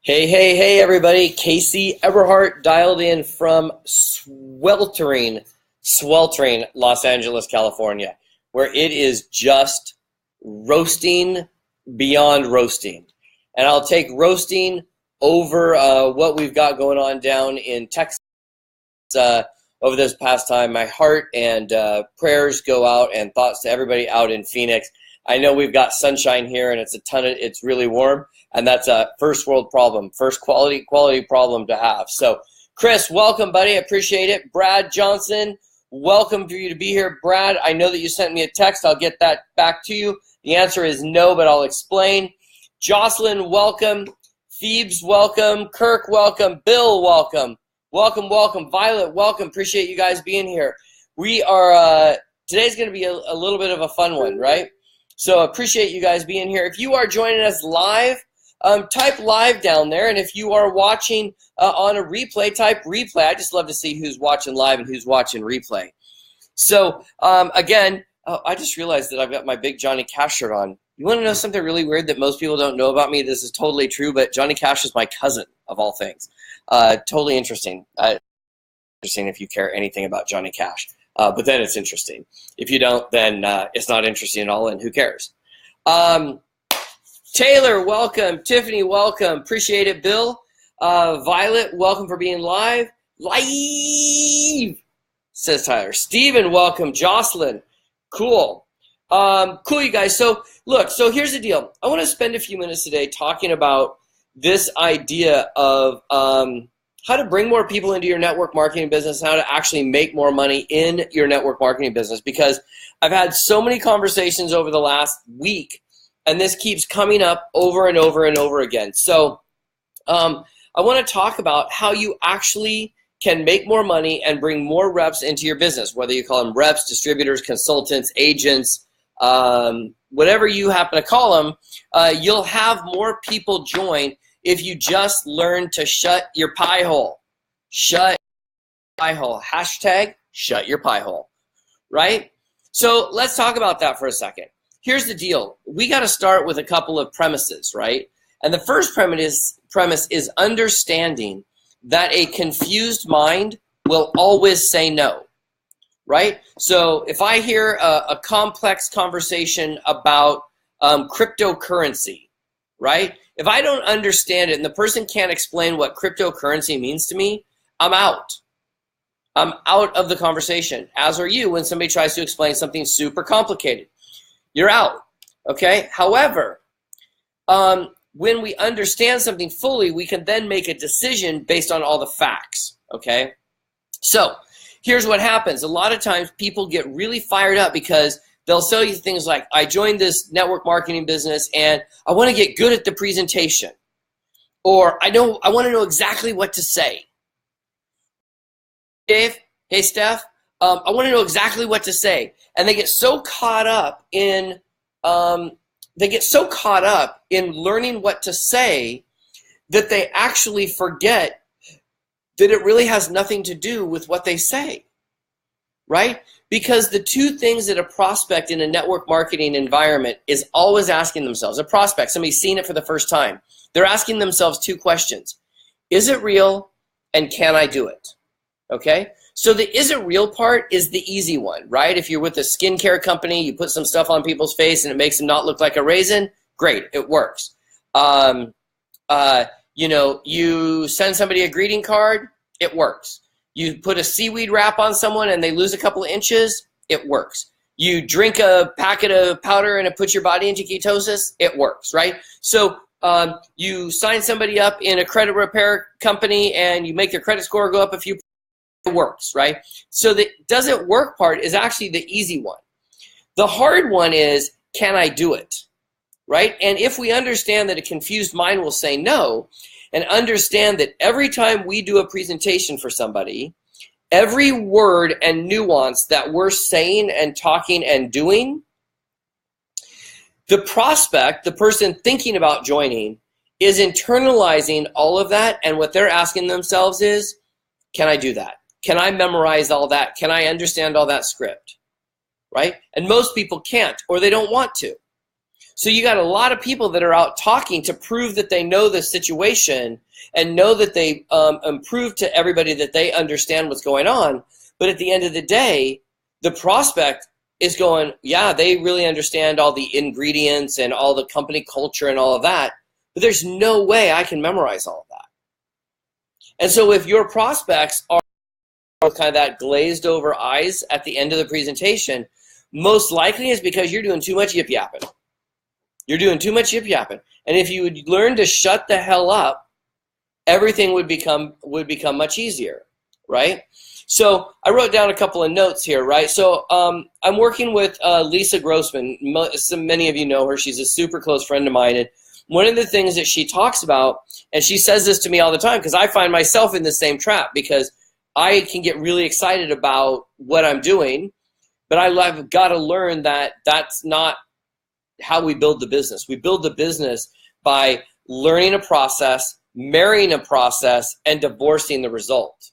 Hey, hey, hey, everybody. Casey Eberhart dialed in from sweltering Los Angeles, California, where it is just roasting beyond roasting. And I'll take roasting over what we've got going on down in Texas over this past time. My heart and prayers go out and thoughts to everybody out in Phoenix. I know we've got sunshine here and it's really warm. And that's a first world problem, first quality problem to have. So, Chris, welcome, buddy. I appreciate it. Brad Johnson, welcome for you to be here. Brad, I know that you sent me a text. I'll get that back to you. The answer is no, but I'll explain. Jocelyn, welcome. Phoebes, welcome. Kirk, welcome. Bill, welcome. Welcome, welcome. Violet, welcome. Appreciate you guys being here. We are, today's going to be a little bit of a fun one, right? So appreciate you guys being here. If you are joining us live, type live down there, and if you are watching on a replay, type replay. I just love to see who's watching live and who's watching replay. So again, I just realized that I've got my big Johnny Cash shirt on. You want to know something really weird that most people don't know about me? This is totally true, but Johnny Cash is my cousin, of all things. Totally interesting. Interesting if you care anything about Johnny Cash. But then it's interesting. If you don't, then it's not interesting at all, and who cares? Taylor, welcome. Tiffany, welcome. Appreciate it. Bill, Violet, welcome for being live. Live, says Tyler. Steven, welcome. Jocelyn, cool. Cool, you guys. So, look, so here's the deal. I want to spend a few minutes today talking about this idea of how to bring more people into your network marketing business, how to actually make more money in your network marketing business, because I've had so many conversations over the last week, and this keeps coming up over and over and over again. So I want to talk about how you actually can make more money and bring more reps into your business, whether you call them reps, distributors, consultants, agents, whatever you happen to call them. You'll have more people join if you just learn to shut your pie hole. Shut your pie hole. Hashtag shut your pie hole, right? So let's talk about that for a second. Here's the deal. We got to start with a couple of premises, right? And the first premise is understanding that a confused mind will always say no, right? So if I hear a complex conversation about cryptocurrency, right? If I don't understand it and the person can't explain what cryptocurrency means to me, I'm out. I'm out of the conversation, as are you when somebody tries to explain something super complicated. You're out, okay? However, when we understand something fully, we can then make a decision based on all the facts, okay? So here's what happens. A lot of times people get really fired up because they'll sell you things like, I joined this network marketing business and I want to get good at the presentation. Or I want to know exactly what to say. Dave, hey Steph, I want to know exactly what to say. And they get so caught up in learning what to say that they actually forget that it really has nothing to do with what they say, right? Because the two things that a prospect in a network marketing environment is always asking themselves, a prospect, somebody seeing it for the first time, they're asking themselves two questions. Is it real, and can I do it? Okay? So the is it real part is the easy one, right? If you're with a skincare company, you put some stuff on people's face and it makes them not look like a raisin, great, it works. You send somebody a greeting card, it works. You put a seaweed wrap on someone and they lose a couple of inches, it works. You drink a packet of powder and it puts your body into ketosis, it works, right? So you sign somebody up in a credit repair company and you make their credit score go up a few, it works, right? So the doesn't work part is actually the easy one. The hard one is, can I do it, right? And if we understand that a confused mind will say no, and understand that every time we do a presentation for somebody, every word and nuance that we're saying and talking and doing, the prospect, the person thinking about joining, is internalizing all of that, and what they're asking themselves is, can I do that? Can I memorize all that? Can I understand all that script, right? And most people can't, or they don't want to. So you got a lot of people that are out talking to prove that they know the situation and know that they prove to everybody that they understand what's going on. But at the end of the day, the prospect is going, yeah, they really understand all the ingredients and all the company culture and all of that, but there's no way I can memorize all of that. And so if your prospects are kind of that glazed over eyes at the end of the presentation, most likely is because you're doing too much yip yapping. You're doing too much yip yapping. And if you would learn to shut the hell up, everything would become much easier, right? So I wrote down a couple of notes here, right? So I'm working with Lisa Grossman. Many of you know her. She's a super close friend of mine. And one of the things that she talks about, and she says this to me all the time because I find myself in the same trap because I can get really excited about what I'm doing, but I've got to learn that that's not how we build the business. We build the business by learning a process, marrying a process, and divorcing the result,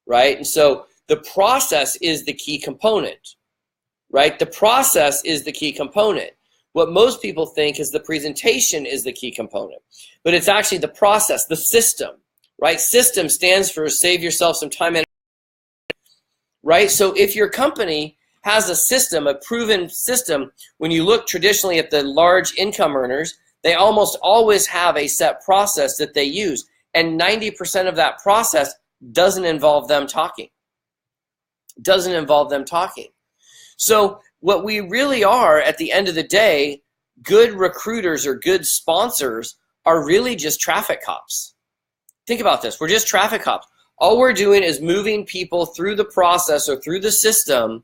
right? And so the process is the key component, right? The process is the key component. What most people think is the presentation is the key component, but it's actually the process, the system, right? System stands for save yourself some time and right? So if your company has a system, a proven system, when you look traditionally at the large income earners, they almost always have a set process that they use. And 90% of that process doesn't involve them talking. Doesn't involve them talking. So what we really are at the end of the day, good recruiters or good sponsors are really just traffic cops. Think about this. We're just traffic cops. All we're doing is moving people through the process or through the system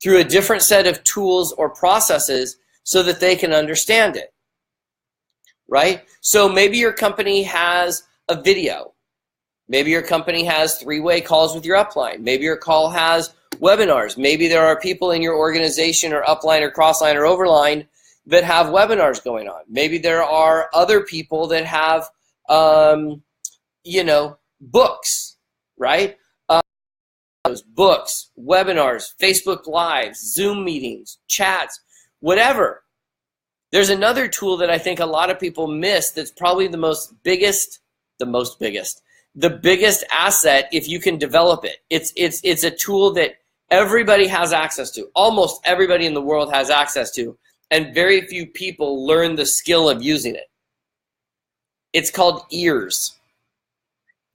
through a different set of tools or processes so that they can understand it, right? So maybe your company has a video. Maybe your company has three-way calls with your upline. Maybe your call has webinars. Maybe there are people in your organization or upline or crossline or overline that have webinars going on. Maybe there are other people that have, books, right? Books, webinars, Facebook Lives, Zoom meetings, chats, whatever. There's another tool that I think a lot of people miss that's probably the biggest asset if you can develop it. It's a tool that everybody has access to. Almost everybody in the world has access to, and very few people learn the skill of using it. It's called ears.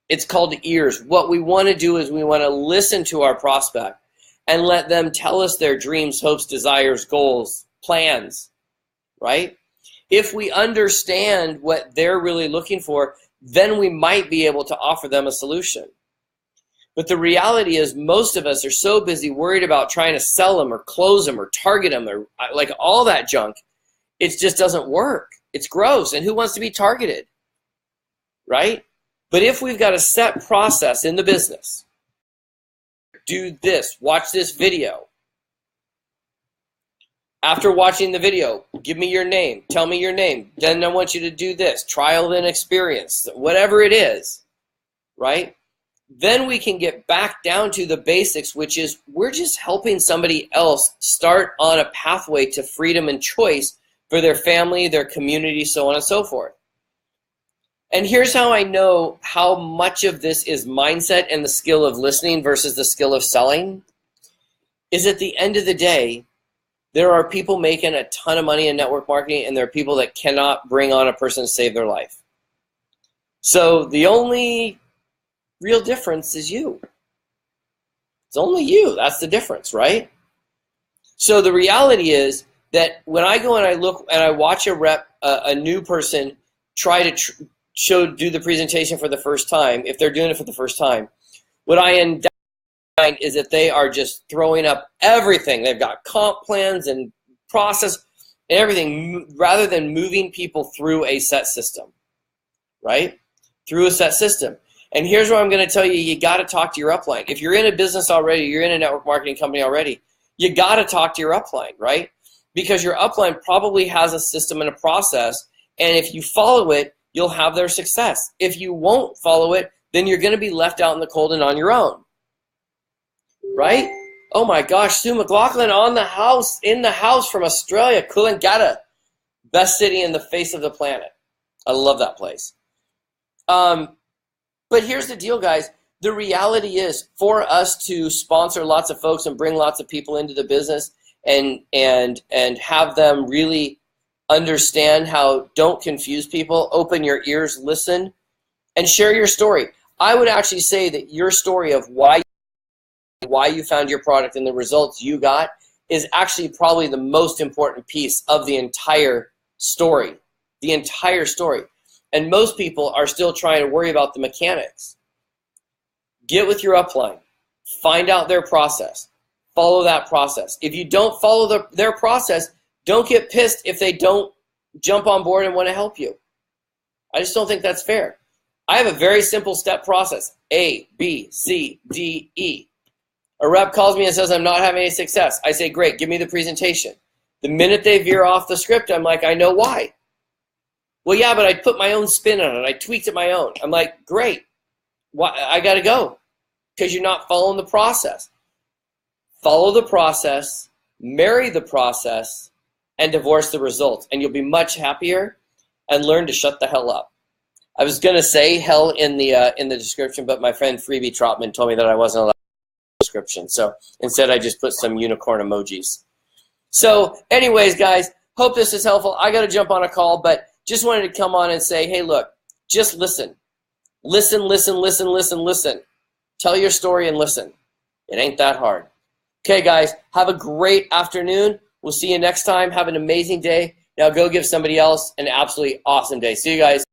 It's called ears. What we want to do is we want to listen to our prospect and let them tell us their dreams, hopes, desires, goals, plans, right? If we understand what they're really looking for, then we might be able to offer them a solution. But the reality is most of us are so busy worried about trying to sell them or close them or target them or like all that junk. It just doesn't work. It's gross. And who wants to be targeted, right? But if we've got a set process in the business, do this, watch this video. After watching the video, give me your name, tell me your name. Then I want you to do this, trial and experience, whatever it is, right? Then we can get back down to the basics, which is we're just helping somebody else start on a pathway to freedom and choice for their family, their community, so on and so forth. And here's how I know how much of this is mindset and the skill of listening versus the skill of selling, is at the end of the day, there are people making a ton of money in network marketing, and there are people that cannot bring on a person to save their life. So the only real difference is you. It's only you. That's the difference, right? So the reality is that when I go and I look and I watch a new person try to do the presentation for the first time, if they're doing it for the first time, what I end up finding is that they are just throwing up everything. They've got comp plans and process and everything, rather than moving people through a set system, right? Through a set system. And here's what I'm going to tell you. You got to talk to your upline. If you're in a business already, you're in a network marketing company already, you got to talk to your upline, right? Because your upline probably has a system and a process, and if you follow it, you'll have their success. If you won't follow it, then you're going to be left out in the cold and on your own, right? Oh my gosh, Sue McLaughlin in the house from Australia, Coolangatta. Best city in the face of the planet. I love that place. But here's the deal, guys. The reality is, for us to sponsor lots of folks and bring lots of people into the business and have them really understand how, don't confuse people, open your ears, listen, and share your story. I would actually say that your story of why you found your product and the results you got is actually probably the most important piece of the entire story. The entire story. And most people are still trying to worry about the mechanics. Get with your upline. Find out their process. Follow that process. If you don't follow their process, don't get pissed if they don't jump on board and want to help you. I just don't think that's fair. I have a very simple step process. A, B, C, D, E. A rep calls me and says, I'm not having any success. I say, great, give me the presentation. The minute they veer off the script, I'm like, I know why. Well, yeah, but I put my own spin on it. I tweaked it my own. I'm like, great. Why? I got to go because you're not following the process. Follow the process, marry the process, and divorce the results. And you'll be much happier and learn to shut the hell up. I was going to say hell in the description, but my friend Freebie Trotman told me that I wasn't allowed to description. So instead, I just put some unicorn emojis. So anyways, guys, hope this is helpful. I got to jump on a call, but just wanted to come on and say, hey, look, just listen. Listen, listen, listen, listen, listen. Tell your story and listen. It ain't that hard. Okay, guys, have a great afternoon. We'll see you next time. Have an amazing day. Now go give somebody else an absolutely awesome day. See you guys.